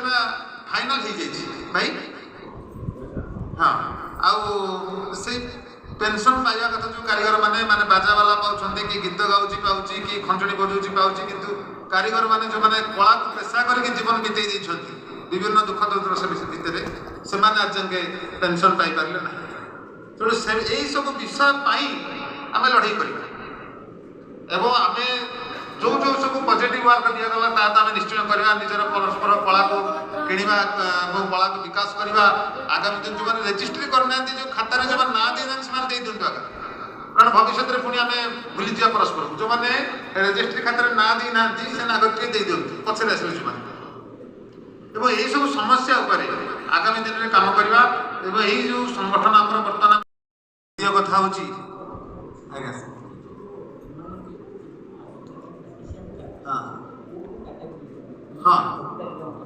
ସେଟା फाइनल हो जाए भाई हाँ आउ से पेंशन पाइबा कथा जो कारीगर माने माने बाजा वाला पाउछन्ते कि गीत गाउची पाउची कि खंजणी बजाउची पाउची किंतु कारीगर माने जो माने कला को पेशा करके जीवन बिताई दैछन्ति विभिन्न दुख दुर्दशा से भितर से माने आज जंगे पेंशन पाई पारले ना तेणु से यही सब विषय पाई आमे लड़ाई करिबा एवं आमे जो जो सब पॉजिटिव वर्क दिया गला ता आमे निश्चय करबा निजर परस्पर कला को किणवा कला को विकास करबा आगामी दिन जो माने रजिस्ट्री करना जो खाता रे जो ना दे से माने दे दुंटा कारण भविष्य रे पुनी आमे भूली जिया परस्पर जो माने रजिस्ट्री खाता रे ना दी ना दी से नागरिक के दे दियंती पछरे आसले जो माने एवं यही सब समस्या उपरे आगामी दिन में काम करवा एवं यही जो संगठन आमर वर्तमान कथा होची आज्ञा हाँ हाँ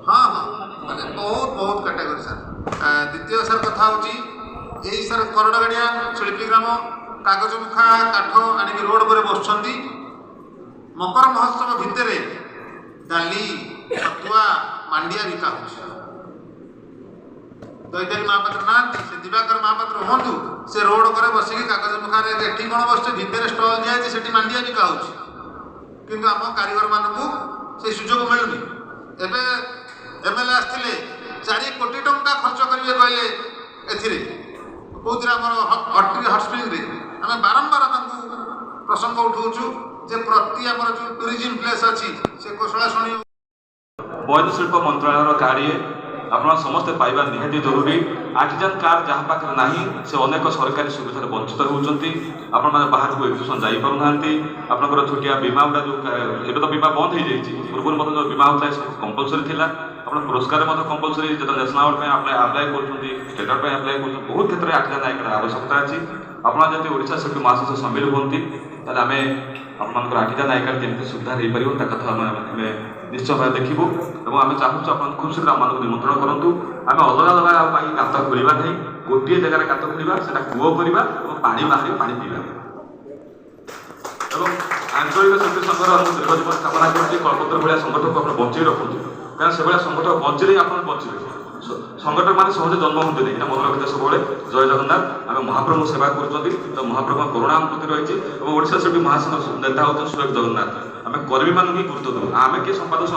हाँ हाँ माने बहुत बहुत कैटेगरी सर द्वितीय सर कथा होची यही सर करड़ गाड़िया शिल्पी ग्राम कागज मुखा काठ आनिक रोड पर बसुंट मकर महोत्सव भितर डाली छतुआ मांडिया बिका हो दैतारी महापात्र ना से दिवाकर महापात्र हूँ से रोड पर बसिक कागज मुखार एटी कौन बस भितर स्टल दिखाई से मांडिया बिका हो किंतु आम कारीगर मानक से सुजोग मिलूनी एवं एमएलए आसते 4 कोटी टंका खर्च करेंगे कहले कौन हटस्प्रिंग आम बारंबार प्रसंग उठाऊँ जे प्रति आम जो टूरिज्म प्लेस अच्छी से कौशला शुणी बयन शिल्प मंत्रालय गाड़ी आपन समस्ते पाइबा निहाती जरूरी आर्टिजान कार्ड जहाँ पाखे ना से अनेक सरकारी सुविधा वंचित होती आपण मैंने बाहर को एग्जीबिशन जापार आपंकर छोटिया बीमा गुड़ा जो एवं तो बीमा बंद हो जाए पूर्व मतलब जो बीमा होता है कंपलसरी थी आप पुरस्कार कंपलसरी जो नेशनल अवार्ड आप्लाय कर स्टेट अवार्ड आप्लाय कर बहुत क्षेत्र में आर्टिजान नायक आवश्यकता अच्छी आपड़ जब ओडिशा शिल्पी महासंघ सम्मिल होती आम आपर आर्टिजान नायक जमी सुविधा हो पार कथा आम निश्चय भाव देखू और आम चाहूँ आप खूब शीघ्र आम निमंत्रण करूँ आम अलग अलग गात खोलवा नहीं गोटे जगार गात खोलवा से कूओ करवा और पानी बाहर पानी पीवा और आंचलिक शिल्पी संघर दीर्घ जीवन कामना करुँच कल्पत्र भाया संगठन को आप बचे रखुँ क्या से भाया संगठन बचले आप बचे संगठन मैंने सहजे जन्म होते नहीं मन रखते सब जय जगन्नाथ आम महाप्रभु सेवा कर महाप्रभु करुणा प्रति रही और ओडिशा शिल्पी महासंघ नेता होते सुरेश जगन्नाथ आम कर्मी मान ही गुरुत्व दूँ आम किए संपादक